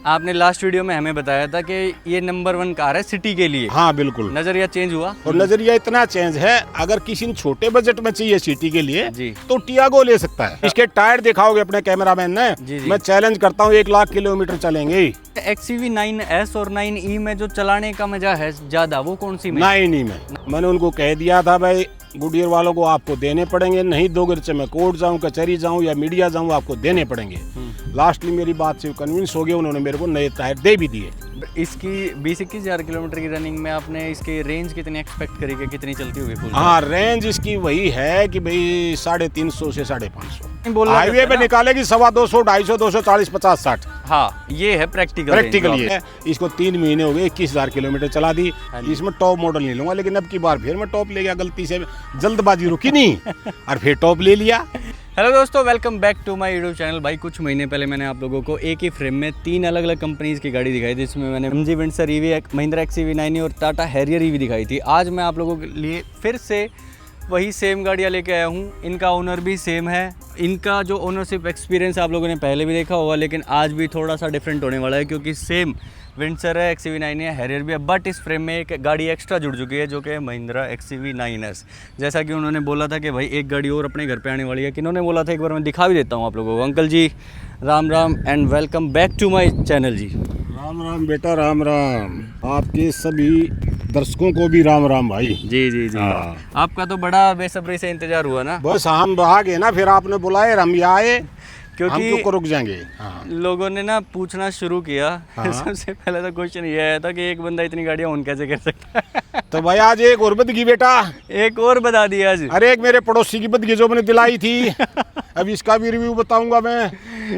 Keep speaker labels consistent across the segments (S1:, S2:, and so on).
S1: आपने last video में हमें बताया था कि ये नंबर 1 कार है सिटी के लिए।
S2: हाँ बिल्कुल।
S1: नजरिया चेंज हुआ
S2: और नजरिया इतना चेंज है, अगर किसी ने छोटे बजट में चाहिए सिटी के लिए
S1: जी।
S2: तो टियागो ले सकता है। इसके टायर दिखाओगे अपने कैमरामैन ने,
S1: जी।
S2: मैं चैलेंज करता हूँ 1 लाख किलोमीटर चलेंगे।
S1: XCV 9S और 9E में जो चलाने का मजा है ज्यादा, वो कौन सी में?
S2: 9E में मैंने उनको कह दिया था भाई गुडियर वालों को आपको देने पड़ेंगे, नहीं दोगे तो मैं कोर्ट जाऊं, कचहरी जाऊं या मीडिया जाऊं, आपको देने पड़ेंगे। लास्टली मेरी बात से कन्विंस हो गए, उन्होंने मेरे को नए टायर दे भी दिए।
S1: इसकी 20-21 हज़ार किलोमीटर की रनिंग में आपने इसकी रेंज कितनी एक्सपेक्ट करी कि कितनी चलती होगी फुल?
S2: हाँ रेंज इसकी वही है कि भाई 350 से 550।
S1: हाईवे
S2: हाईवे पे निकालेगी 250, 250, 240, 50, 60।
S1: हाँ ये है
S2: प्रैक्टिकल ये। इसको 3 महीने हो गए, 21,000 किलोमीटर चला दी। इसमें टॉप मॉडल नहीं लूंगा, लेकिन अब की बार फिर मैं टॉप ले गया, गलती से जल्दबाजी रुकी नहीं और फिर टॉप ले लिया।
S1: हेलो दोस्तों, welcome back to my YouTube channel. भाई कुछ महीने पहले मैंने आप लोगों को एक ही फ्रेम में 3 अलग अलग कंपनीज की गाड़ी दिखाई थी, जिसमें मैंने MG Windsor EV, Mahindra XCV 9E और टाटा हैरियर EV दिखाई थी। आज मैं आप लोगों के लिए फिर से वही सेम गाड़ियाँ लेके आया हूँ। इनका ओनर भी सेम है, इनका जो ओनरशिप एक्सपीरियंस आप लोगों ने पहले भी देखा होगा, लेकिन आज भी थोड़ा सा डिफरेंट होने वाला है, क्योंकि सेम विंडसर है, XCV 9 है, हैरियर भी है, बट इस फ्रेम में एक गाड़ी एक्स्ट्रा जुड़ चुकी है, जो कि महिंद्रा XCV 9S। जैसा कि उन्होंने बोला था कि भाई एक गाड़ी और अपने घर पे आने वाली है। किन्होंने बोला था, एक बार मैं दिखा भी देता हूँ आप लोगों को। Uncle ji Ram Ram and welcome back to my channel ji.
S2: Ram Ram बेटा, राम राम। आपके सभी दर्शकों को भी राम राम भाई।
S1: जी जी जी। आपका तो बड़ा बेसब्री से इंतजार हुआ ना।
S2: बस हम आ गए ना, फिर आपने बुलाए, हम यहाँ आए,
S1: क्योंकि
S2: हम तो रुक जाएंगे। हाँ।
S1: लोगों ने ना पूछना शुरू किया।
S2: हाँ।
S1: सबसे पहले तो क्वेश्चन ये आया था कि एक बंदा इतनी गाड़ियाँ ऑन कैसे कर सकता है।
S2: तो भाई आज एक और बदगी बेटा,
S1: एक और बता दिया आज।
S2: अरे एक मेरे पड़ोसी की बदगी जो मैंने दिलाई थी, अब इसका भी रिव्यू बताऊंगा मैं।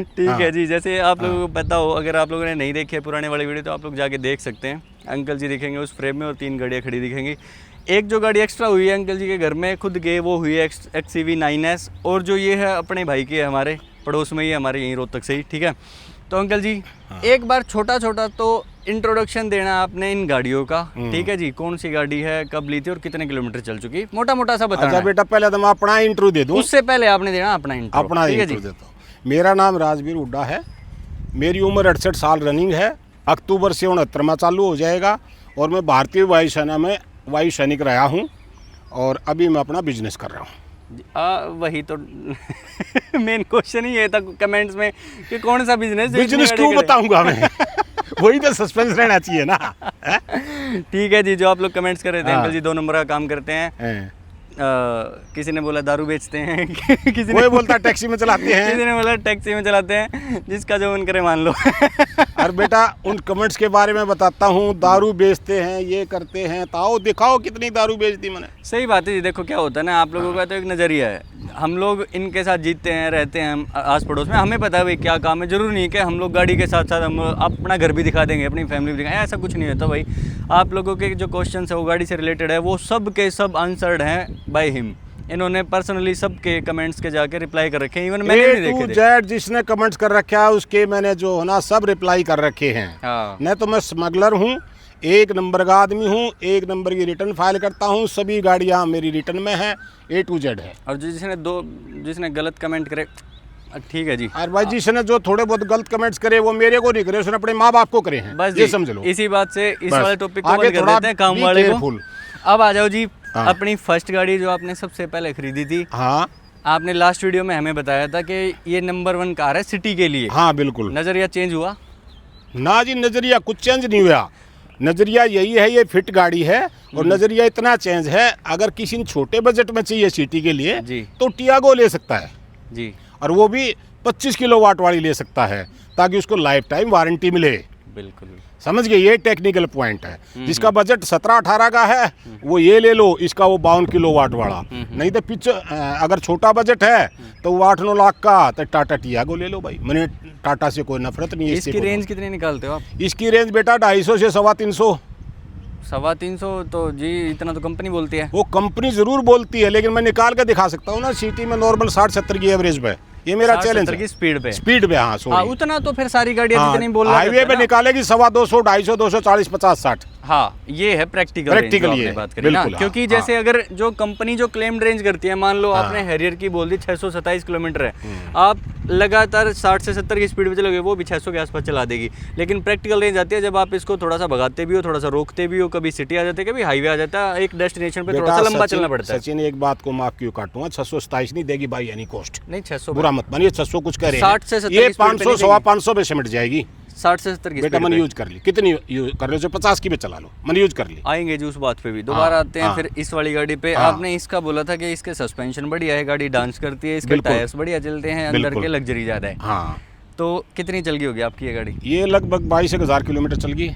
S1: ठीक
S2: हाँ।
S1: है जी। जैसे आप लोगों को पता हो, अगर आप लोगों ने नहीं देखी है पुराने वाली वीडियो, तो आप लोग जाके देख सकते हैं। अंकल जी दिखेंगे उस फ्रेम में और 3 गाड़ियाँ खड़ी दिखेंगी। एक जो गाड़ी एक्स्ट्रा हुई है अंकल जी के घर में खुद के, वो हुई है XCV 9S, और जो ये है अपने भाई की है, हमारे पड़ोस में ही, हमारे यहीं रोहतक से ही। ठीक है, तो अंकल जी एक बार छोटा छोटा तो इंट्रोडक्शन देना आपने इन गाड़ियों का। ठीक है जी, कौन सी गाड़ी है, कब ली थी और कितने किलोमीटर चल चुकी, मोटा मोटा सा बताना।
S2: अच्छा बेटा, पहले तो मैं अपना इंट्रो दे दूं।
S1: उससे पहले आपने देना अपना इंट्रो।
S2: अपना इंट्रो देता हूं। मेरा नाम राजवीर हुड्डा है, मेरी उम्र 68 साल रनिंग है, अक्टूबर से 69वां चालू हो जाएगा, और मैं भारतीय वायुसेना में वायु सैनिक रहा हूँ, और अभी मैं अपना बिजनेस कर रहा हूँ।
S1: वही तो मेन क्वेश्चन ही ये था कमेंट्स में कि कौन सा बिजनेस
S2: क्यों बताऊंगा मैं। वही तो सस्पेंस रहना चाहिए ना।
S1: ठीक है जी। जो आप लोग कमेंट्स कर रहे थे,
S2: हाँ।
S1: अंकल जी 2 नंबर का काम करते हैं। किसी ने बोला दारू बेचते हैं, किसी
S2: कोई बोलता टैक्सी में चलाते हैं,
S1: किसी ने बोला टैक्सी में चलाते हैं, जिसका जो मन करे मान लो।
S2: और बेटा उन कमेंट्स के बारे में बताता हूँ, दारू बेचते हैं, ये करते हैं, ताओ दिखाओ कितनी दारू बेच दी मैंने।
S1: सही बात है जी। देखो क्या होता है ना, आप लोगों का तो एक नज़रिया है, हम लोग इनके साथ जीतते हैं, रहते हैं हम आस पड़ोस में, हमें पता है भाई क्या काम है। जरूरी नहीं है कि हम लोग गाड़ी के साथ साथ हम अपना घर भी दिखा देंगे, अपनी फैमिली भी दिखाएंगे, ऐसा कुछ नहीं होता भाई। आप लोगों के जो क्वेश्चन है वो गाड़ी से रिलेटेड है, वो सब के सब आंसर्ड हैं बाय हिम। इन्होंने पर्सनली सबके कमेंट्स के जाके रिप्लाई कर रखे हैं, इवन मैंने नहीं देखे थे।
S2: जेड जिसने कमेंट्स कर रखा है उसके मैंने जो है ना सब रिप्लाई कर रखे हैं।
S1: हाँ।
S2: नहीं तो मैं स्मगलर हूँ, 1 नंबर का आदमी हूँ, 1 नंबर की रिटर्न फाइल करता हूँ, सभी गाड़ियाँ मेरी रिटर्न में है, A to Z है।
S1: और जिसने गलत कमेंट करे, ठीक है जी।
S2: और भाई जिसने जो थोड़े बहुत गलत कमेंट्स करे वो मेरे को नहीं करे, उसने अपने माँ बाप को करे हैं,
S1: बस
S2: ये समझ लो।
S1: इसी बात से इस
S2: बस।
S1: वाले टॉपिक को
S2: आगे
S1: बंद कर
S2: थोड़ा
S1: देते हैं, काम
S2: be
S1: वाले को।
S2: careful।
S1: अब आ जाओ जी।
S2: हाँ।
S1: अपनी फर्स्ट गाड़ी जो आपने सबसे पहले खरीदी थी।
S2: हाँ।
S1: आपने लास्ट वीडियो में हमें बताया था कि ये नंबर 1 कार है सिटी के लिए।
S2: हाँ बिल्कुल।
S1: नजरिया चेंज हुआ
S2: ना जी, नजरिया कुछ चेंज नहीं हुआ। नजरिया यही है, ये फिट गाड़ी है, और नजरिया इतना चेंज है, अगर किसी ने छोटे बजट में चाहिए सिटी के लिए
S1: जी।
S2: तो टियागो ले सकता है
S1: जी,
S2: और वो भी 25 किलोवाट वाली ले सकता है, ताकि उसको लाइफ टाइम वारंटी मिले।
S1: बिल्कुल
S2: समझ गए, ये टेक्निकल पॉइंट है। जिसका बजट 17-18 का है वो ये ले लो, इसका वो 52 किलोवाट वाला। नहीं तो पीछे अगर छोटा बजट है तो वो 8-9 लाख का, तो टाटा टियागो ले लो भाई। मैंने टाटा से कोई नफरत नहीं है।
S1: इसकी रेंज कितनी निकालते हो आप?
S2: इसकी रेंज बेटा 250 से 350।
S1: 350 तो जी इतना तो कंपनी बोलती है।
S2: वो कंपनी जरूर बोलती है, लेकिन मैं निकाल के दिखा सकता हूँ ना, सिटी में नॉर्मल 60-70 की एवरेज पे। ये मेरा चैलेंज है।
S1: की स्पीड पे
S2: हाँ
S1: हाँ,
S2: सॉरी।
S1: उतना तो फिर सारी गाड़ियाँ
S2: हाँ,
S1: जितनी बोल रहा
S2: हाईवे पे निकालेगी 250, 240, 50, 60।
S1: हाँ, ये है प्रैक्टिकल
S2: Practical
S1: रेंज
S2: ये
S1: आपने
S2: है,
S1: बात करी ना,
S2: बिल्कुल, हाँ,
S1: क्योंकि जैसे अगर जो कंपनी जो क्लेम रेंज करती है, मान लो आपने हैरियर की बोल दी 627 किलोमीटर है, आप लगातार 60 से 70 की स्पीड पे चलोगे, वो भी 600 के आसपास चला देगी। लेकिन प्रैक्टिकल रेंज आती है जब आप इसको थोड़ा सा भगाते भी हो, थोड़ा सा रोकते भी हो, कभी सिटी आ जाते हैं, कभी हाईवे आ जाता है, एक डेस्टिनेशन पे थोड़ा सा लंबा चलना पड़ता है।
S2: सचिन, एक बात को माफ क्यों काटूंगा, 627 नहीं देगी भाई एनी कॉस्ट,
S1: नहीं 600
S2: बुरा मत मानिए, 600 कुछ कह रहे
S1: 60 से
S2: हैं,
S1: 70
S2: ये
S1: की स्पीड पे
S2: 500
S1: नहीं
S2: सवा 500 पे सिमट जाएगी।
S1: 60 से 70 की
S2: बेटा
S1: स्पीड
S2: मन
S1: पे
S2: यूज कर ली, कितनी यूज कर लो, 50 की पे चला लो, मन यूज कर ली।
S1: आएंगे जी उस बात पे भी, दोबारा
S2: हाँ,
S1: आते हैं
S2: हाँ।
S1: फिर इस वाली गाड़ी पे।
S2: हाँ।
S1: आपने इसका बोला था कि इसके सस्पेंशन बढ़िया है, गाड़ी डांस करती है, इसके
S2: बिल्कुल।
S1: टायर्स बढ़िया चलते हैं, अंदर
S2: बिल्कुल।
S1: के लग्जरी ज़्यादा है।
S2: हाँ,
S1: तो कितनी चल गई होगी आपकी ये गाड़ी?
S2: ये लगभग 22,000 किलोमीटर चल गई।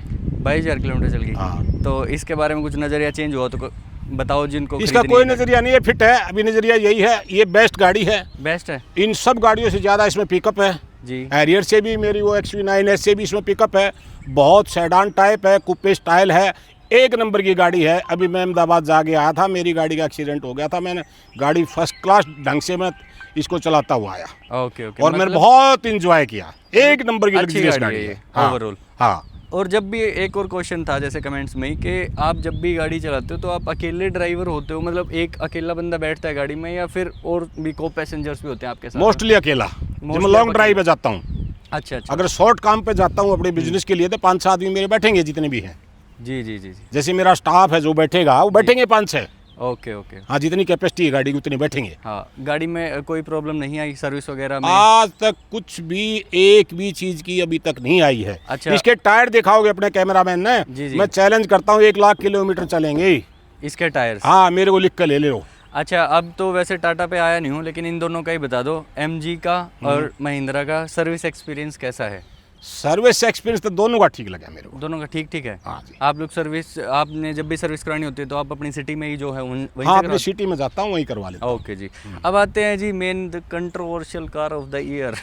S1: 22,000 किलोमीटर चल गई।
S2: हाँ।
S1: तो इसके बारे में कुछ नज़रिया चेंज हुआ तो बताओ जिनको
S2: इसका
S1: खरीदनी
S2: कोई
S1: है।
S2: नजरिया नहीं है, फिट है, अभी नजरिया यही है, ये बेस्ट गाड़ी है,
S1: बेस्ट है
S2: इन सब गाड़ियों से ज़्यादा इसमें पिकअप है।
S1: जी।
S2: हैरियर से भी मेरी वो XV9S से भी इसमें पिकअप है, बहुत सेडान टाइप है, कूपे स्टाइल है, एक नंबर की गाड़ी है। अभी मैं अहमदाबाद जाके आया था, मेरी गाड़ी का एक्सीडेंट हो गया था, मैंने गाड़ी फर्स्ट क्लास ढंग से मैं इसको चलाता हुआ आया
S1: ओके ओके।
S2: और मैंने बहुत इंजॉय किया, एक नंबर की
S1: अच्छी
S2: लग्जरियस
S1: गाड़ी
S2: गाड़ी
S1: है
S2: है
S1: ये,
S2: हाँ,
S1: ओवरऑल।
S2: हाँ।
S1: और जब भी एक और क्वेश्चन था जैसे कमेंट्स में ही कि आप जब भी गाड़ी चलाते हो तो आप अकेले ड्राइवर होते हो, मतलब एक अकेला बंदा बैठता है गाड़ी में, या फिर और भी को पैसेंजर्स भी होते हैं आपके साथ?
S2: मोस्टली अकेला, जब मैं लॉन्ग ड्राइव पे जाता हूँ।
S1: अच्छा अच्छा।
S2: अगर शॉर्ट काम पे जाता हूँ अपने बिजनेस के लिए तो 5-6 आदमी मेरे बैठेंगे जितने भी हैं।
S1: जी जी जी जी।
S2: जैसे मेरा स्टाफ है जो बैठेगा वो बैठेंगे 5-6।
S1: Okay okay.
S2: हाँ, जितनी कैपेसिटी है गाड़ी की उतनी बैठेंगे।
S1: हाँ, गाड़ी में कोई प्रॉब्लम नहीं आई सर्विस वगैरह में?
S2: आज तक कुछ भी एक भी चीज की अभी तक नहीं आई है।
S1: अच्छा।
S2: इसके टायर दिखाओगे अपने कैमरामैन ने,
S1: जी, जी।
S2: मैं चैलेंज करता हूँ 1 लाख किलोमीटर चलेंगे।
S1: इसके टायर्स?
S2: हाँ, मेरे को लिख कर ले लो।
S1: अच्छा, अब तो वैसे टाटा पे आया नहीं हूँ, लेकिन इन दोनों का ही बता दो, MG का और महिंद्रा का सर्विस एक्सपीरियंस कैसा है?
S2: सर्विस एक्सपीरियंस तो दोनों का ठीक लगा मेरे को।
S1: दोनों का ठीक ठीक है।
S2: हाँ जी।
S1: आप लोग सर्विस, आपने जब भी सर्विस करानी होती है तो आप अपनी सिटी में ही जो है वहीं
S2: हाँ,
S1: से
S2: अपनी सिटी में जाता हूँ वहीं करवा लेता हूँ।
S1: ओके जी। अब आते हैं ji main controversial car of the year.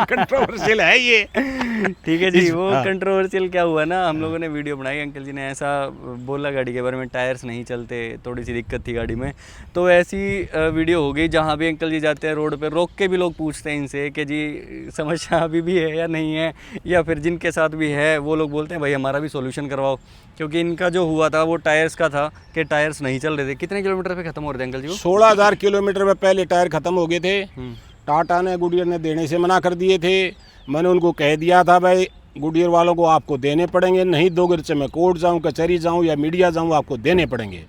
S2: Controversial है ये।
S1: ठीक है जी। वो
S2: हाँ।
S1: कंट्रोवर्शियल क्या हुआ ना, हम लोगों ने वीडियो बनाई, अंकल जी ने ऐसा बोला गाड़ी के बारे में, टायर्स नहीं चलते, थोड़ी सी दिक्कत थी गाड़ी में। तो ऐसी वीडियो हो गई जहाँ भी अंकल जी जाते हैं रोड पे रोक के भी लोग पूछते हैं इनसे कि जी समस्या अभी भी है या नहीं है, या फिर जिनके साथ भी है वो लोग बोलते हैं भाई हमारा भी सॉल्यूशन करवाओ, क्योंकि इनका जो हुआ था वो टायर्स का था कि टायर्स नहीं चल रहे थे। कितने किलोमीटर पे खत्म हो रहे थे अंकल जी वो?
S2: 16,000 किलोमीटर में पहले टायर खत्म हो गए थे। टाटा ने, गुडियर ने देने से मना कर दिए थे। मैंने उनको कह दिया था भाई गुडियर वालों को आपको देने पड़ेंगे, नहीं दोगे तो मैं कोर्ट जाऊं, कचहरी जाऊं या मीडिया जाऊं, आपको देने पड़ेंगे।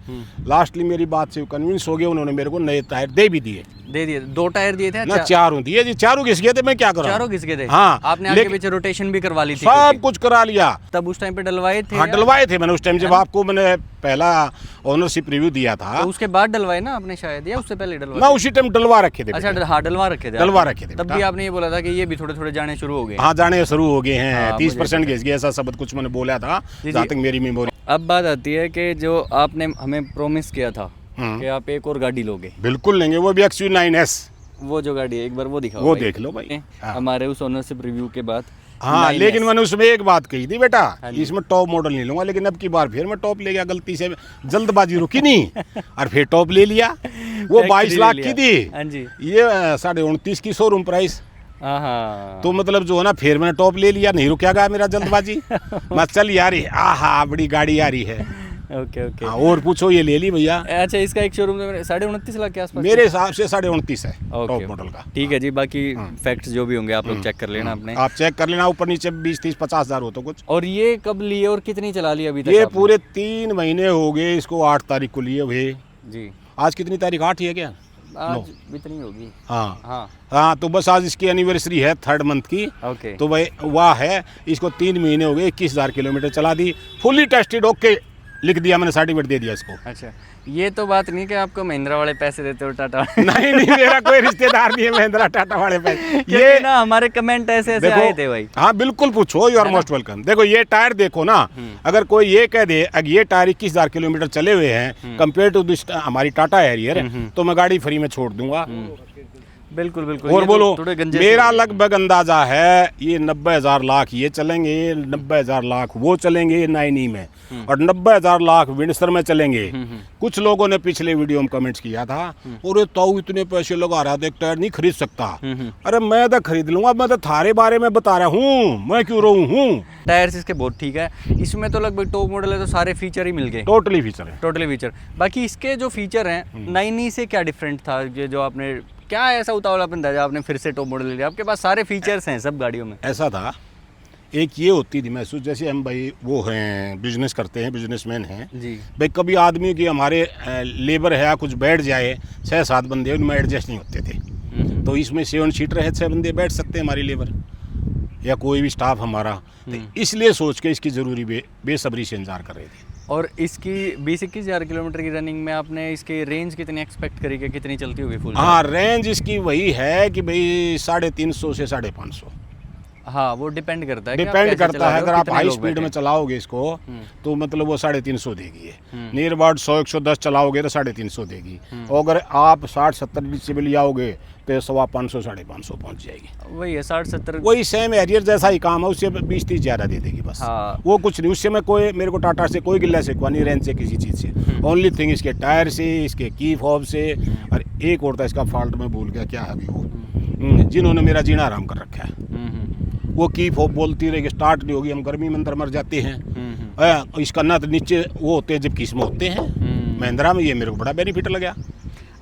S2: लास्टली मेरी बात से कन्विंस हो गए, उन्होंने मेरे को नए टायर दे भी दिए।
S1: दे दिए? 2 टायर दिए थे?
S2: ना 4 दिए जी, 4 घिस गए थे, मैं क्या करूं?
S1: 4 घिस गए थे?
S2: हाँ,
S1: आपने आगे पीछे रोटेशन भी करवा ली थी?
S2: सब कुछ करा लिया।
S1: तब उस टाइम पे डलवाए थे?
S2: हाँ, डलवाए थे मैंने उस टाइम, जब आपको मैंने पहला ओनरशिप रिव्यू दिया था।
S1: तो उसके बाद डलवाए ना आपने शायद, या उससे पहले डलवाए?
S2: ना, उसी टाइम डलवा रखे थे।
S1: अच्छा, हाँ डलवा रखे थे।
S2: डलवा रखे थे
S1: तब भी आपने ये बोला था कि ये भी थोड़े थोड़े जाने शुरू हो गए।
S2: हाँ, जाने शुरू हो गए हैं।
S1: हाँ,
S2: 30% घिस गए, ऐसा सब कुछ मैंने बोला था, जहाँ तक मेरी मेमोरी।
S1: अब बात आती है कि जो आपने हमें प्रॉमिस किया था कि आप एक और गाड़ी लोगे।
S2: बिल्कुल लेंगे, वो भी XV9S।
S1: वो जो गाड़ी है एक बार वो दिखाओ
S2: वो
S1: भाई।
S2: देख लो भाई। हाँ।
S1: हमारे उस ओनरशिप रिव्यू के बाद।
S2: हाँ,
S1: 9S।
S2: लेकिन मैंने उसमें एक बात कही थी बेटा, इसमें टॉप मॉडल नहीं लूंगा, लेकिन अब की बार फिर मैं टॉप ले गया, गलती से जल्दबाजी रुकी नहीं और फिर टॉप ले लिया। वो 22 लाख की थी,
S1: हाँ जी।
S2: ये 29.5 की शोरूम प्राइस।
S1: हाँ,
S2: तो मतलब जो है ना, फिर मैंने टॉप ले लिया, नहीं रुका गया मेरा जल्दबाजी। मैं चल यार, आहा बड़ी गाड़ी आ रही है।
S1: Okay okay.
S2: हाँ, और पूछो, ये ले ली भैया।
S1: अच्छा, इसका एक शोरूम में 29.5 लाख के आसपास?
S2: मेरे हिसाब से 29.5 है
S1: ओके,
S2: टॉप
S1: ओके।
S2: मॉडल का।
S1: ठीक है जी, बाकी फैक्ट्स जो भी होंगे आप लोग चेक कर लेना अपने।
S2: आप चेक कर लेना, ऊपर नीचे 20, 30, 50 हज़ार हो तो कुछ।
S1: और ये कब लिए और कितनी चला ली अभी तक
S2: ये
S1: आपने?
S2: पूरे 3 महीने हो गए इसको, 8 तारीख को लिए हुए।
S1: जी।
S2: आज कितनी तारीख, 8 ही है क्या?
S1: आज इतनी होगी।
S2: हाँ
S1: हाँ
S2: हाँ, तो बस आज इसकी एनिवर्सरी है 3rd मंथ की।
S1: ओके।
S2: तो भाई वाह है, इसको 3 महीने हो गए, 21,000 किलोमीटर चला दी, फुली टेस्टेड, ओके लिख दिया मैंने, सर्टिफिकेट दे दिया इसको।
S1: अच्छा, ये तो बात नहीं कि आपको महिंद्रा वाले पैसे देते हो टाटा
S2: नहीं नहीं, मेरा कोई रिश्तेदार नहीं है महिंद्रा टाटा वाले पे।
S1: ये ना हमारे कमेंट ऐसे ऐसे आए थे भाई।
S2: हाँ बिल्कुल, पूछो, यू आर मोस्ट वेलकम। देखो ये टायर देखो ना, अगर कोई ये कह दे अगर ये टायर 21,000 किलोमीटर चले हुए हैं कंपेयर टू दिस हमारी टाटा हैरियर, तो मैं गाड़ी फ्री में छोड़ दूंगा।
S1: बिल्कुल बिल्कुल।
S2: और
S1: ये
S2: बोलो,
S1: तो थोड़े गंजे
S2: मेरा
S1: से-
S2: लगभग अंदाजा है ये 90,000 लाख ये चलेंगे, 90,000 लाख वो चलेंगे 9E में, और 90,000 लाख विंडसर में चलेंगे। कुछ लोगों ने पिछले वीडियो में कमेंट्स किया था, और ताऊ इतने पैसे लगा रहा था, एक टायर नहीं खरीद सकता। अरे मैं तो खरीद लूंगा, मैं तो थारे बारे में बता रहा हूँ, मैं क्यों रहूँ हूँ।
S1: टायर्स इसके बहुत ठीक है। इसमें तो लगभग टॉप मॉडल है तो सारे फीचर ही मिल गए,
S2: टोटली फीचर है।
S1: Totally feature. बाकी इसके जो फीचर हैं 9e से क्या डिफरेंट था, ये जो आपने क्या ऐसा उतावलापन था जो आपने फिर से टॉप मॉडल ले लिया? आपके पास सारे फीचर्स हैं सब गाड़ियों में।
S2: ऐसा था, एक ये होती थी महसूस, जैसे हम भाई वो हैं बिजनेस करते हैं, बिजनेसमैन हैं
S1: जी।
S2: भाई, कभी आदमी की हमारे लेबर है कुछ बैठ जाए, 6-7 बंदे उनमें एडजस्ट नहीं होते थे, तो इसमें 7 सीटर है, 6 बंदे बैठ सकते हैं हमारी लेबर या कोई भी स्टाफ हमारा, तो इसलिए सोच के इसकी ज़रूरी बेसब्री से इंतजार कर रहे थे।
S1: और इसकी 20-21 हज़ार किलोमीटर की रनिंग में आपने इसकी रेंज कितनी एक्सपेक्ट करी कि कितनी चलती होगी फुल?
S2: हाँ, रेंज इसकी वही है कि भाई 350 से 550।
S1: हाँ, वो डिपेंड करता है,
S2: डिपेंड करता है। अगर आप हाई स्पीड में चलाओगे इसको तो मतलब वो 350 देगी है, नियर अबाउट 100-110 चलाओगे तो 350 देगी, और अगर आप 60-70 डिसिबल आओगे तो 550-550 पहुंच जाएगी।
S1: वही है 60-70।
S2: वही सेम हैरियर जैसा ही काम है, उससे 20-30 ज़्यादा दे देगी बस।
S1: हाँ।
S2: वो कुछ नहीं, उससे मैं कोई मेरे को टाटा से कोई गिल्ला शिकवा नहीं, रेंज से किसी चीज़ से। ओनली थिंग इसके टायर से, इसके की फॉब से, और एक और था इसका फॉल्ट मैं भूल गया क्या है अभी वो, जिन्होंने मेरा जीना आराम कर रखा है। वो की फॉब बोलती रही, स्टार्ट नहीं होगी, हम गर्मी में अंदर मर जाते हैं। इसका ना तो नीचे वो होते हैं जबकि इसमें होते हैं। महिंद्रा में ये मेरे को बड़ा बेनिफिट लगा।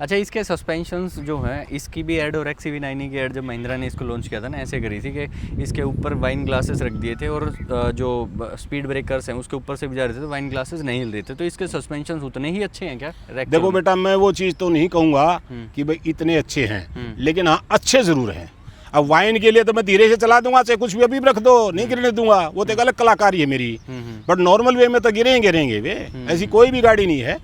S1: अच्छा, इसके सस्पेंशंस जो हैं इसकी भी ऐड और XUV9e की ऐड जब महिंद्रा ने इसको लॉन्च किया था ना, ऐसे करी थी कि इसके ऊपर वाइन ग्लासेस रख दिए थे और जो स्पीड ब्रेकर्स हैं उसके ऊपर से भी जा रहे थे तो वाइन ग्लासेस नहीं हिल रहे थे। तो इसके सस्पेंशंस उतने ही अच्छे हैं क्या?
S2: देखो बेटा, मैं वो चीज़ तो नहीं कहूँगा कि भाई इतने अच्छे हैं, लेकिन हाँ अच्छे ज़रूर हैं। अब वाइन के लिए तो मैं धीरे से चला दूंगा, चाहे कुछ भी अभी रख दो, नहीं गिरने दूंगा, वो तो एक अलग कलाकारी है मेरी। बट नॉर्मल वे में तो गिरेंगे वे, ऐसी कोई भी गाड़ी नहीं है।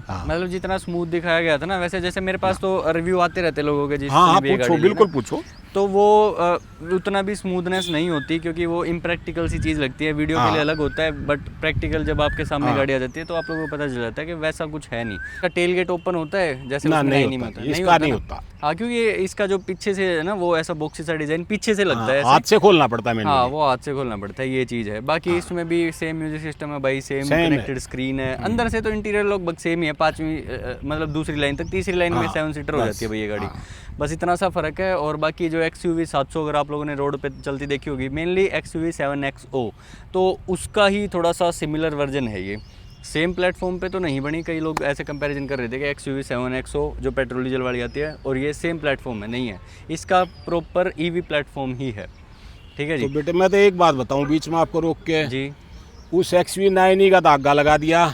S2: हाँ।
S1: मतलब जितना स्मूथ दिखाया गया था ना, वैसे जैसे मेरे पास तो रिव्यू आते रहते लोगों के,
S2: हाँ, पूछो, बिल्कुल पूछो,
S1: तो वो उतना भी स्मूथनेस नहीं होती क्योंकि वो इम्प्रैक्टिकल सी चीज़ लगती है। वीडियो के लिए अलग होता है बट प्रैक्टिकल जब आपके सामने गाड़ी आ जाती है तो आप लोगों को पता चल जाता है कि वैसा कुछ है नहीं। इसका टेल गेट ओपन होता है जैसे
S2: नहीं
S1: होता है?
S2: इसका नहीं होता।
S1: हाँ, क्योंकि इसका जो पीछे से है ना वो ऐसा बॉक्सी सा डिजाइन पीछे से लगता है,
S2: हाथ से खोलना पड़ता है।
S1: हाँ, वो हाथ से खोलना पड़ता है, ये चीज़ है। बाकी इसमें भी सेम म्यूजिक सिस्टम है भाई, सेम कनेक्टेड स्क्रीन है। अंदर से तो इंटीरियर लगभग सेम ही है, 5वीं मतलब दूसरी लाइन तक, तीसरी लाइन में 7 सीटर हो जाती है भाई ये गाड़ी, बस इतना सा फ़र्क है। और बाकी जो XUV 700 अगर आप लोगों ने रोड पे चलती देखी होगी, मेनली XUV 7XO, तो उसका ही थोड़ा सा सिमिलर वर्जन है ये। सेम प्लेटफॉर्म पे तो नहीं बनी, कई लोग ऐसे कंपैरिजन कर रहे थे कि XUV 7XO जो पेट्रोल डीजल वाली आती है और ये सेम प्लेटफॉर्म है, नहीं है, इसका प्रॉपर EV प्लेटफॉर्म ही है। ठीक है जी।
S2: तो बेटे मैं तो एक बात बताऊं बीच में आपको रोक के
S1: जी,
S2: उस XUV9e का धागा लगा दिया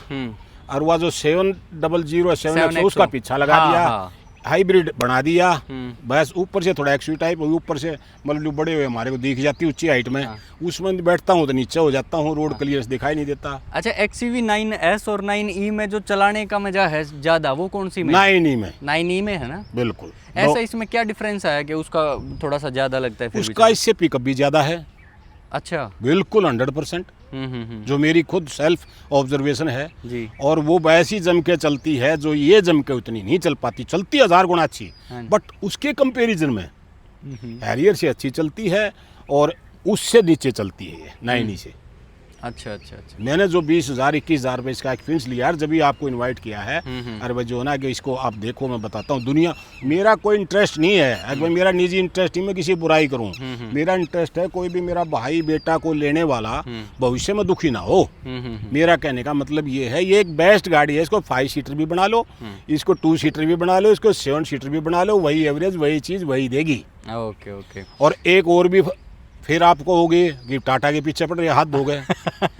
S2: और वह जो 700 7XO उसका पीछा लगा दिया, हाइब्रिड बना दिया, बस ऊपर से थोड़ा XUV टाइप, ऊपर से मतलब बड़े हुए हमारे को दिख जाती ऊंची हाइट में, उसमें बैठता हूँ तो नीचे हो जाता हूँ, रोड क्लियर दिखाई नहीं देता।
S1: अच्छा, XUV 9S और 9e में जो चलाने का मजा है ज्यादा, वो कौन सी में? 9e में है ना।
S2: बिल्कुल।
S1: ऐसा इसमें क्या डिफरेंस आया कि उसका थोड़ा सा ज्यादा लगता है? फिर
S2: उसका इससे पिकअप भी ज्यादा है।
S1: अच्छा,
S2: बिल्कुल 100%। जो मेरी खुद सेल्फ ऑब्जर्वेशन है जी। और वो वैसी जम के चलती है जो ये जम के उतनी नहीं चल पाती, चलती 1000 गुना अच्छी, बट उसके कंपैरिजन में हैरियर से अच्छी चलती है और उससे नीचे चलती है ये 9e से।
S1: अच्छा अच्छा अच्छा।
S2: मैंने जो 20,000 21,000 रुपये इसका एक्सपीरियंस लिया यार, जब भी आपको इनवाइट किया है, अरे भाई जो है ना कि इसको आप देखो, मैं बताता हूँ, दुनिया मेरा कोई इंटरेस्ट नहीं है, अगर मेरा निजी इंटरेस्ट नहीं, मैं किसी बुराई करूँ, मेरा इंटरेस्ट है कोई भी मेरा भाई बेटा को लेने वाला भविष्य में दुखी ना हो। मेरा कहने का मतलब ये है, ये एक बेस्ट गाड़ी है, इसको 5 सीटर भी बना लो, इसको 2 सीटर भी बना लो, इसको 7 सीटर भी बना लो, वही एवरेज वही चीज़ वही देगी।
S1: Okay okay.
S2: और एक और भी फिर आपको होगी कि टाटा के पीछे पड़ रहे हाथ धो गए।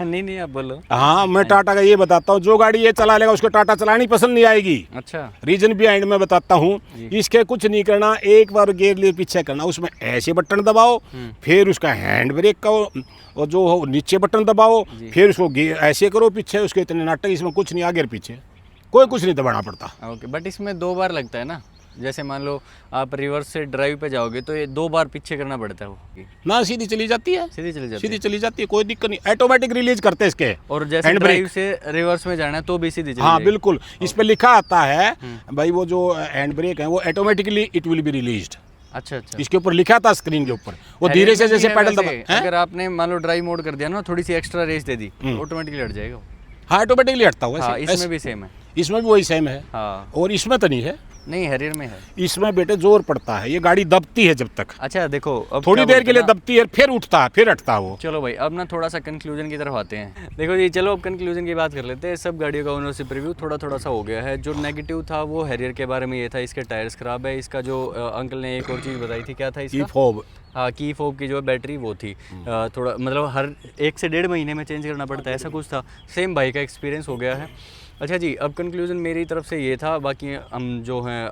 S1: नहीं आप बोलो।
S2: हाँ, मैं टाटा का ये बताता हूँ, जो गाड़ी ये चला लेगा उसको टाटा चलानी पसंद नहीं आएगी। अच्छा, रीजन बिहाइंड में बताता हूँ, इसके कुछ नहीं करना, एक बार गियर लिए पीछे करना, उसमें ऐसे बटन दबाओ, फिर उसका हैंड ब्रेक का और जो नीचे बटन दबाओ, फिर उसको ऐसे करो पीछे, उसके इतने नाटक, इसमें कुछ नहीं, आगे पीछे कोई कुछ नहीं दबाना पड़ता।
S1: ओके, बट इसमें 2 बार लगता है ना, जैसे मान लो आप रिवर्स से ड्राइव पे जाओगे तो ये 2 बार पीछे करना पड़ता है, वो
S2: ना सीधी चली जाती है,
S1: सीधी चली जाती है,
S2: कोई दिक्कत नहीं, ऑटोमेटिक रिलीज करते हैं इसके। और जैसे
S1: ड्राइव से रिवर्स में जाना है तो भी सीधी चली
S2: हाँ बिल्कुल, इस पे लिखा आता है भाई वो जो हैंड ब्रेक है वो automatically it will be released. अच्छा अच्छा, इसके ऊपर लिखा था स्क्रीन के ऊपर, वो धीरे से जैसे पैडल दबा,
S1: अगर आपने मान लो ड्राइव मोड कर दिया ना, थोड़ी सी एक्स्ट्रा रेस दे दी, ऑटोमेटिकली हट जाएगा।
S2: हाँ, ऑटोमेटिकली हटता हुआ।
S1: इसमें भी सेम है,
S2: इसमें भी वही सेम है। और इसमें तो नहीं है।
S1: नहीं हैरियर में है।
S2: इसमें बेटे जोर पड़ता है, ये गाड़ी दबती है जब तक,
S1: अच्छा देखो अब
S2: थोड़ी
S1: क्या
S2: देर
S1: बोलते
S2: के लिए
S1: हैं ना-
S2: दबती है, फिर उठता है, फिर हटता है वो।
S1: चलो भाई अब ना थोड़ा सा कंक्लूजन की तरफ आते हैं। देखो जी चलो अब कंक्लूजन की बात कर लेते हैं। सब गाड़ियों का ओनरशिप रिव्यू थोड़ा थोड़ा सा हो गया है। जो नेगेटिव था वो हैरियर के बारे में ये था, इसके टायर्स खराब है। इसका जो अंकल ने एक और चीज़ बताई थी, क्या था इसका?
S2: फोब,
S1: हाँ की फोब की जो बैटरी वो थी थोड़ा मतलब हर 1 से 1.5 महीने में चेंज करना पड़ता है, ऐसा कुछ था। सेम भाई का एक्सपीरियंस हो गया है। अच्छा जी अब कंक्लूजन मेरी तरफ से ये था, बाकी हम जो हैं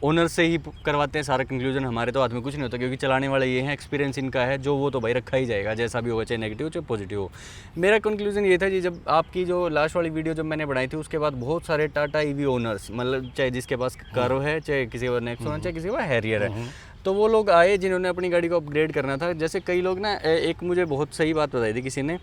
S1: ओनर से ही करवाते हैं सारा कंक्लूजन, हमारे तो हाथ में कुछ नहीं होता क्योंकि चलाने वाले ये हैं, एक्सपीरियंस इनका है जो वो तो भाई रखा ही जाएगा जैसा भी होगा, चाहे नेगेटिव चाहे पॉजिटिव हो। मेरा कंक्लूजन ये था जी, जब आपकी जो लास्ट वाली वीडियो जब मैंने बनाई थी उसके बाद बहुत सारे टाटा ईवी ओनर्स, मतलब चाहे जिसके पास कर्व है, चाहे किसी का नेक्सॉन है, चाहे किसी का हैरियर है, तो वो लोग आए जिन्होंने अपनी गाड़ी को अपग्रेड करना था। जैसे कई लोग ना, एक मुझे बहुत सही बात बताई थी किसी ने,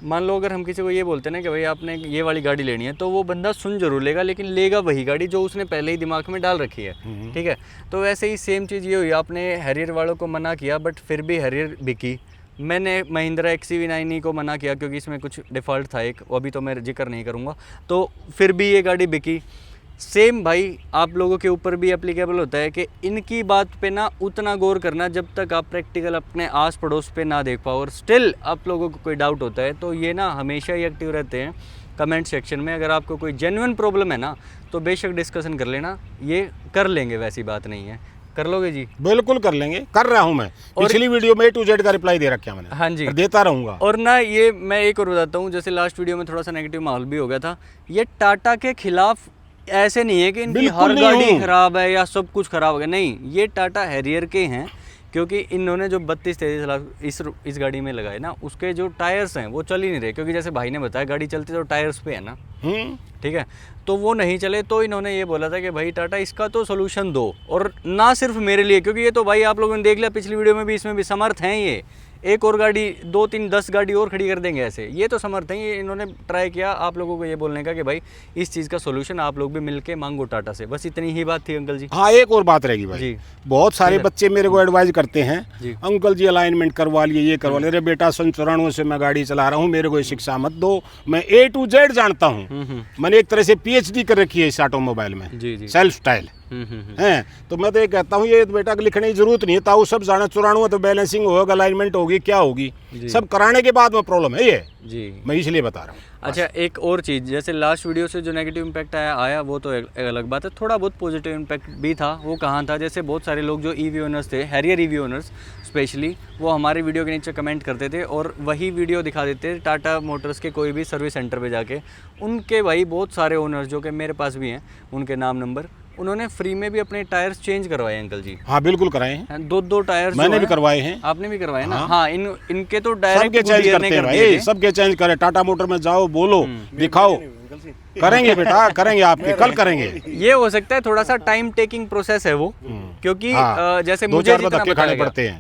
S1: मान लो अगर हम किसी को ये बोलते हैं ना कि भाई आपने ये वाली गाड़ी लेनी है, तो वो बंदा सुन जरूर लेगा लेकिन लेगा वही गाड़ी जो उसने पहले ही दिमाग में डाल रखी है, ठीक है। तो वैसे ही सेम चीज़ ये हुई, आपने हैरियर वालों को मना किया बट फिर भी हैरियर बिकी। मैंने महिंद्रा XCV9 को मना किया क्योंकि इसमें कुछ डिफ़ॉल्ट था एक, वो अभी तो मैं जिक्र नहीं करूँगा, तो फिर भी ये गाड़ी बिकी। सेम भाई आप लोगों के ऊपर भी एप्लीकेबल होता है कि इनकी बात पे ना उतना गौर करना जब तक आप प्रैक्टिकल अपने आस पड़ोस पे ना देख पाओ, और स्टिल आप लोगों को कोई डाउट होता है तो ये ना हमेशा ही एक्टिव रहते हैं कमेंट सेक्शन में। अगर आपको कोई जेन्युइन प्रॉब्लम है ना तो बेशक डिस्कशन कर लेना, ये कर लेंगे, वैसी बात नहीं है। कर लोगे जी?
S2: बिल्कुल कर लेंगे, कर रहा हूँ मैं। पिछली वीडियो में A to Z का रिप्लाई दे रखा मैंने,
S1: हाँ जी,
S2: और देता रहूँगा।
S1: और ना ये मैं एक और बताता हूँ, जैसे लास्ट वीडियो में थोड़ा सा नेगेटिव माहौल भी हो गया था, ये टाटा के खिलाफ ऐसे नहीं है कि इनकी हर गाड़ी खराब है या सब कुछ खराब हो गया, नहीं, ये टाटा हैरियर के हैं क्योंकि इन्होंने जो 32-33 लाख इस गाड़ी में लगाए ना, उसके जो टायर्स हैं वो चल ही नहीं रहे, क्योंकि जैसे भाई ने बताया गाड़ी चलती तो टायर्स पे है ना, ठीक है, तो वो नहीं चले। तो इन्होंने ये बोला था कि भाई टाटा इसका तो सोल्यूशन दो, और ना सिर्फ मेरे लिए, क्योंकि ये तो भाई आप लोगों ने देख लिया पिछली वीडियो में भी, इसमें भी समर्थ हैं ये, एक और गाड़ी 2, 3, 10 गाड़ी और खड़ी कर देंगे ऐसे, ये तो समर्थ हैं। ये इन्होंने ट्राई किया आप लोगों को ये बोलने का कि भाई इस चीज़ का सोल्यूशन आप लोग भी मिलके मांगो टाटा से, बस इतनी ही बात थी अंकल जी।
S2: हाँ एक और बात रहेगी भाई
S1: जी,
S2: बहुत सारे बच्चे मेरे को एडवाइज करते हैं,
S1: जी।
S2: अंकल जी अलाइनमेंट करवा लिए, ये करवा लिए। अरे बेटा 94 से मैं गाड़ी चला रहा हूँ, मेरे को ये शिक्षा मत दो, मैं A to Z जानता हूँ। मैंने एक तरह से PhD कर रखी है इस ऑटोमोबाइल में,
S1: जी जी,
S2: सेल्फ स्टाइल हैं। तो मैं तो ये कहता हूँ ये बेटा को लिखने की जरूरत नहीं है, ताऊ सब जाना 94 तो बैलेंसिंग होगा, अलाइनमेंट होगी, क्या होगी, सब कराने के बाद में प्रॉब्लम है ये
S1: जी।
S2: मैं इसलिए बता रहा हूँ।
S1: अच्छा एक और चीज़, जैसे लास्ट वीडियो से जो नेगेटिव इम्पैक्ट आया वो तो एक अलग बात है, थोड़ा बहुत पॉजिटिव इम्पैक्ट भी था। वो कहाँ था, जैसे बहुत सारे लोग जो ईवी ओनर्स थे, हैरियर ईवी ओनर्स स्पेशली, वो हमारे वीडियो के नीचे कमेंट करते थे और वही वीडियो दिखा देते टाटा मोटर्स के कोई भी सर्विस सेंटर पे जाके। उनके भाई बहुत सारे ओनर्स जो कि मेरे पास भी हैं, उनके नाम नंबर, उन्होंने फ्री में भी अपने टायर्स चेंज करवाए अंकल जी।
S2: हाँ बिल्कुल कराए हैं,
S1: 2 टायर्स
S2: मैंने भी करवाए हैं।
S1: आपने भी करवाए ना?
S2: हाँ,
S1: हाँ इनके तो डायरेक्ट
S2: सबके चेंज करते हैं भाई, सबके चेंज करें। टाटा मोटर में जाओ, बोलो, दिखाओ, करेंगे बेटा, करेंगे, आपके कल करेंगे।
S1: ये हो सकता है थोड़ा सा टाइम टेकिंग प्रोसेस है वो, क्योंकि जैसे मुझे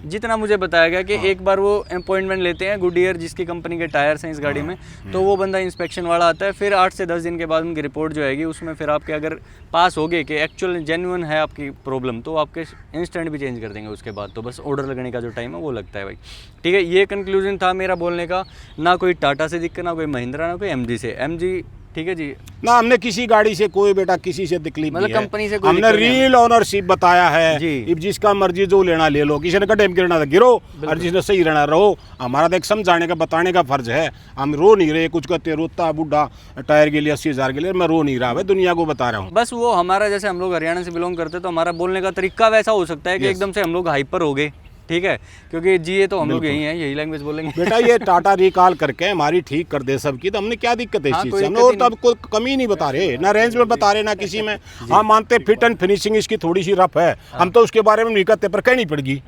S1: जितना मुझे बताया गया कि एक बार वो अपॉइंटमेंट लेते हैं गुडियर जिसकी कंपनी के टायर्स हैं इस गाड़ी में, तो वो बंदा इंस्पेक्शन वाला आता है, फिर 8 से 10 दिन के बाद उनकी रिपोर्ट जो आएगी उसमें फिर आपके अगर पास हो गए कि एक्चुअल जेन्युइन है आपकी प्रॉब्लम, तो आपके इंस्टेंट भी चेंज कर देंगे। उसके बाद तो बस ऑर्डर लगने का जो टाइम है वो लगता है भाई, ठीक है। ये कंक्लूजन था मेरा बोलने का, ना कोई टाटा से दिक्कत, ना कोई महिंद्रा, ना कोई MG से। MG ठीक है जी
S2: ना, हमने किसी गाड़ी से कोई बेटा किसी से तकलीफ
S1: मतलब
S2: नहीं है,
S1: कंपनी से कोई
S2: हमने रियल ओनरशिप बताया है
S1: जी।
S2: अब जिसका मर्जी जो लेना ले लो, किसी ने गड्ढे में गिरना था गिरो, और जिसने सही रहना रहो। हमारा तो एक समझाने का बताने का फर्ज है, हम रो नहीं रहे। कुछ कहते रोता बुढ़ा टायर के लिए 80,000 के लिए, मैं रो नहीं रहा भाई, दुनिया को बता रहा हूँ।
S1: बस वो हमारा, जैसे हम लोग हरियाणा से बिलोंग करते तो हमारा बोलने का तरीका वैसा हो सकता है कि एकदम से हम लोग हाइपर हो गए, ठीक है, क्योंकि जी ये तो हम लोग यही हैं, यही लैंग्वेज बोलेंगे।
S2: बेटा ये टाटा रिकॉल करके हमारी ठीक कर दे सबकी, तो हमने क्या दिक्कत है इस चीज से? हमने और तो अब कोई कमी नहीं बता रहे, ना रेंज में बता रहे, ना किसी में। हम मानते फिट एंड फिनिशिंग इसकी थोड़ी सी रफ है, हम तो उसके बारे में नहीं कहते, पर कहनी पड़ेगी।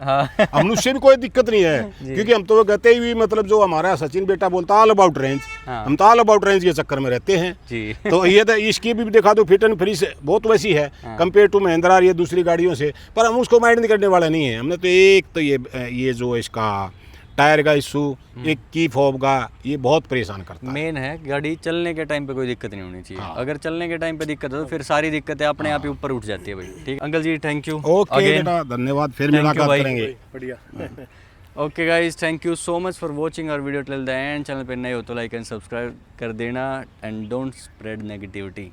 S2: हम उससे भी कोई दिक्कत नहीं है, क्योंकि हम तो वो कहते ही, मतलब जो हमारा सचिन बेटा बोलता ऑल अबाउट रेंज, हम तो ऑल अबाउट रेंज के चक्कर में रहते हैं। तो ये तो इसकी भी दिखा दो, फिट एंड फिनिश बहुत वैसी है कंपेयर टू महिंद्रा ये दूसरी गाड़ियों से, पर हम उसको माइंड नहीं करने वाले नहीं है। हमने तो एक तो ये जो इसका टायर का इशू, एक की फोब का, ये बहुत परेशान करता है।
S1: मेन है गाड़ी चलने के टाइम पे कोई दिक्कत नहीं होनी चाहिए। अगर चलने के टाइम पे दिक्कत है तो फिर सारी दिक्कतें अपने आप ही ऊपर उठ जाती है भाई, ठीक। Uncle ji thank you,
S2: okay बेटा, धन्यवाद, फिर मुलाकात करेंगे।
S3: बढ़िया।
S1: Okay guys, thank you so much for watching our video till the end. Channel पे नए हो तो लाइक एंड सब्सक्राइब कर देना, एंड डोंट स्प्रेड नेगेटिविटी।